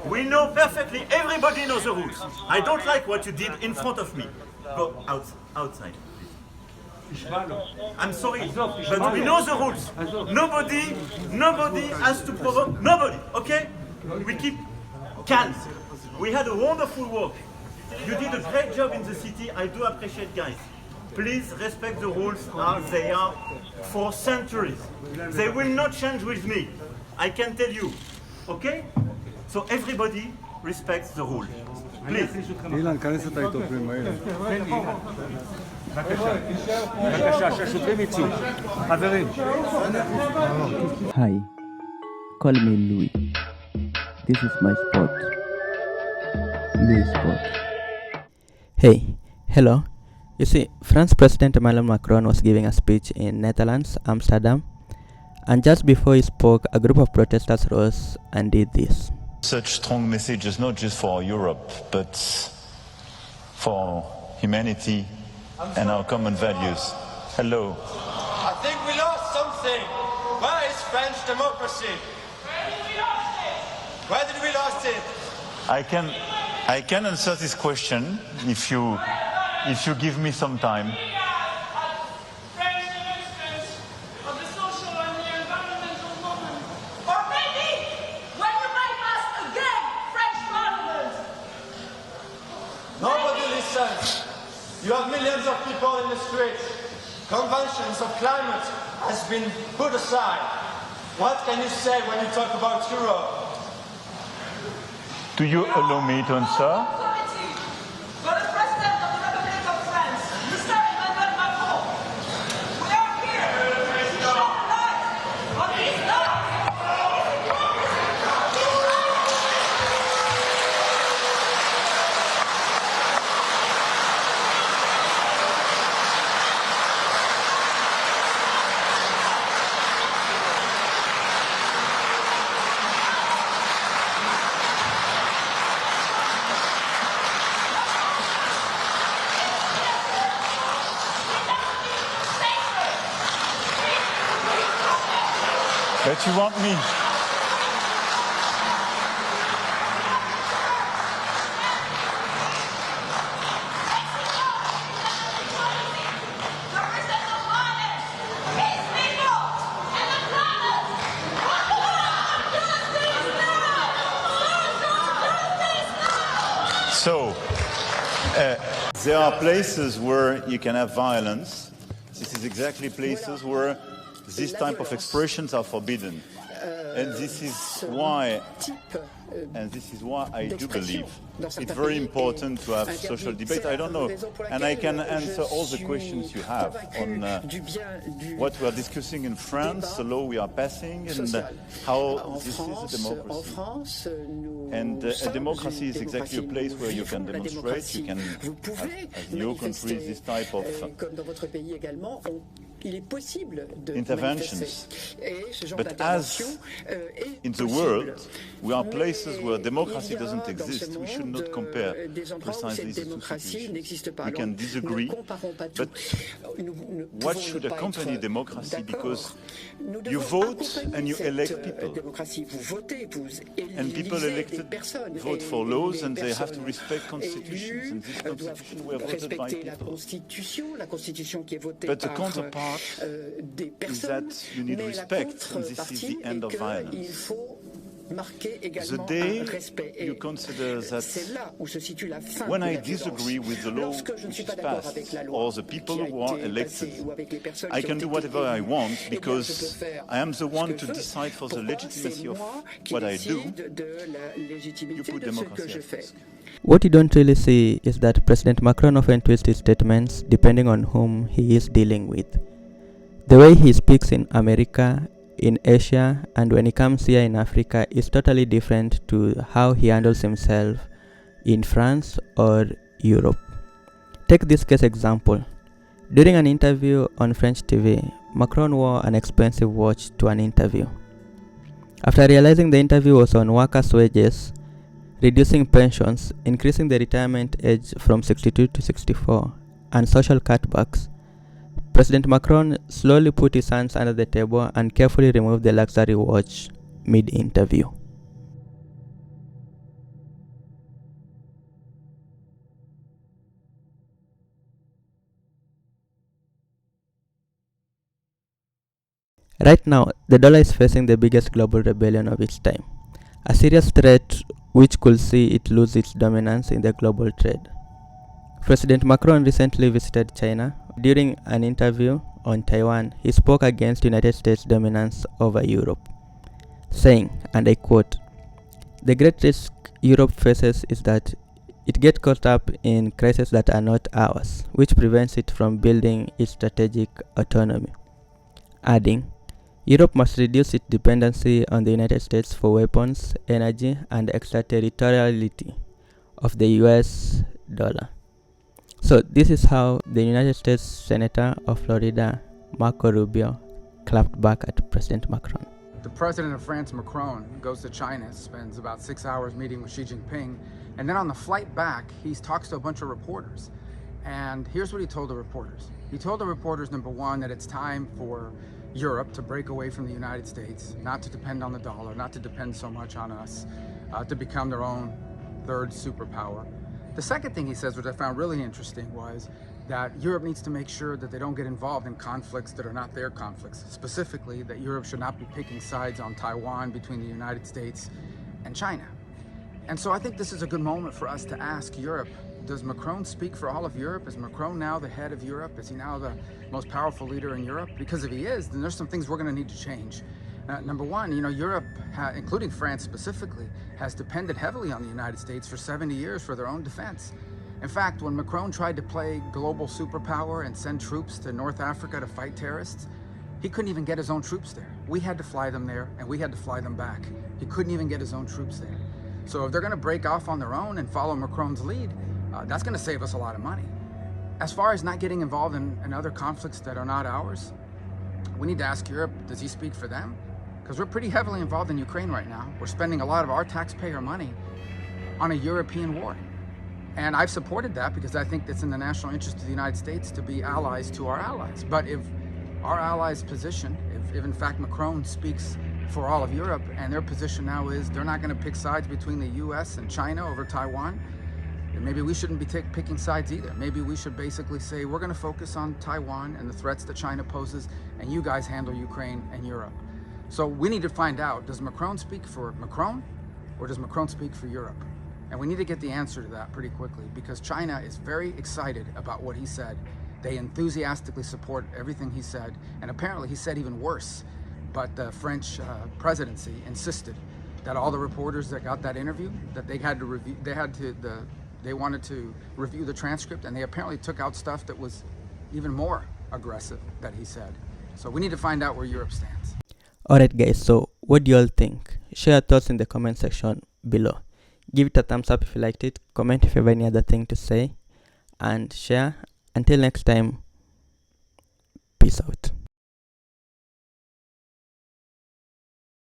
We know perfectly, everybody knows the rules. I don't like what you did in front of me. Go outside, please. I'm sorry, but we know the rules. Nobody has to provoke, nobody, okay? We keep calm. We had a wonderful walk. You did a great job in the city, I do appreciate, guys. Please respect the rules as they are for centuries. They will not change with me, I can tell you, okay? So everybody respects the rule. Please. אילן, כנס את האיתופים האלה. בבקשה, שהשוטרים יצאו. חברים. Hi, call me Louis. This is my spot. LuiSpot. Hey, hello. You see, France President Emmanuel Macron was giving a speech in Netherlands, Amsterdam, and just before he spoke, a group of protesters rose and did this. Such strong messages, not just for Europe, but for humanity and our common values. Hello. I think we lost something. Where is French democracy? Where did we lost it? I can answer this question if you give me some time. Nobody listens. You have millions of people in the streets. Conventions of climate has been put aside. What can you say when you talk about Europe? Do you allow me to answer? For the President of the Republic of France, Mr. Emmanuel Macron, we are here to shed light on these lies. But you want me? So, there are places where you can have violence. This is exactly places where these type of expressions are forbidden. And this is why I do believe it's very important to have social debate. I don't know, and I can answer all the questions you have on what we are discussing in France, the law we are passing, and how this is a democracy. And a democracy is exactly a place where you can demonstrate, you can have, as in your country, this type of interventions. But as in the world, we are places where democracy doesn't exist. We should not compare precisely the two situations. We can disagree, but what should accompany democracy? Because you vote and you elect people. And people elected vote for laws and they have to respect constitutions. And this constitution were voted by people. But the counterpart is that you need respect, and this is the end of violence. The day you consider that when I disagree with the law which is passed, or the people who are elected, I can do whatever I want because I am the one to decide for the legitimacy of what I do, you put democracy at risk. What you don't really see is that President Macron often twists his statements depending on whom he is dealing with. The way he speaks in America, in Asia, and when he comes here in Africa is totally different to how he handles himself in France or Europe. Take this case example. During an interview on French TV, Macron wore an expensive watch to an interview. After realizing the interview was on workers' wages, reducing pensions, increasing the retirement age from 62 to 64, and social cutbacks, President Macron slowly put his hands under the table and carefully removed the luxury watch mid-interview. Right now, the dollar is facing the biggest global rebellion of its time, a serious threat which could see it lose its dominance in the global trade. President Macron recently visited China. During an interview on Taiwan, he spoke against United States' dominance over Europe, saying, and I quote, "The great risk Europe faces is that it gets caught up in crises that are not ours, which prevents it from building its strategic autonomy," adding, "Europe must reduce its dependency on the United States for weapons, energy, and extraterritoriality of the US dollar." So this is how the United States Senator of Florida, Marco Rubio, clapped back at President Macron. The president of France, Macron, goes to China, spends about 6 hours meeting with Xi Jinping, and then on the flight back, he talks to a bunch of reporters. And here's what he told the reporters. He told the reporters, number one, that it's time for Europe to break away from the United States, not to depend on the dollar, not to depend so much on us, to become their own third superpower. The second thing he says, which I found really interesting, was that Europe needs to make sure that they don't get involved in conflicts that are not their conflicts. Specifically, that Europe should not be picking sides on Taiwan between the United States and China. And so I think this is a good moment for us to ask Europe, does Macron speak for all of Europe? Is Macron now the head of Europe? Is he now the most powerful leader in Europe? Because if he is, then there's some things we're going to need to change. Number one, Europe, including France specifically, has depended heavily on the United States for 70 years for their own defense. In fact, when Macron tried to play global superpower and send troops to North Africa to fight terrorists, he couldn't even get his own troops there. We had to fly them there, and we had to fly them back. He couldn't even get his own troops there. So if they're going to break off on their own and follow Macron's lead, that's going to save us a lot of money. As far as not getting involved in other conflicts that are not ours, we need to ask Europe, does he speak for them? Because we're pretty heavily involved in Ukraine right now. We're spending a lot of our taxpayer money on a European war. And I've supported that because I think it's in the national interest of the United States to be allies to our allies. But if our allies' position, if in fact Macron speaks for all of Europe and their position now is they're not going to pick sides between the US and China over Taiwan, then maybe we shouldn't be picking sides either. Maybe we should basically say we're going to focus on Taiwan and the threats that China poses, and you guys handle Ukraine and Europe. So we need to find out, does Macron speak for Macron or does Macron speak for Europe? And we need to get the answer to that pretty quickly because China is very excited about what he said. They enthusiastically support everything he said, and apparently he said even worse. But the French presidency insisted that all the reporters that got that interview, that they had to review, they wanted to review the transcript, and they apparently took out stuff that was even more aggressive that he said. So we need to find out where Europe stands. Alright guys, so what do you all think? Share your thoughts in the comment section below. Give it a thumbs up if you liked it, comment if you have any other thing to say, and share. Until next time, peace out.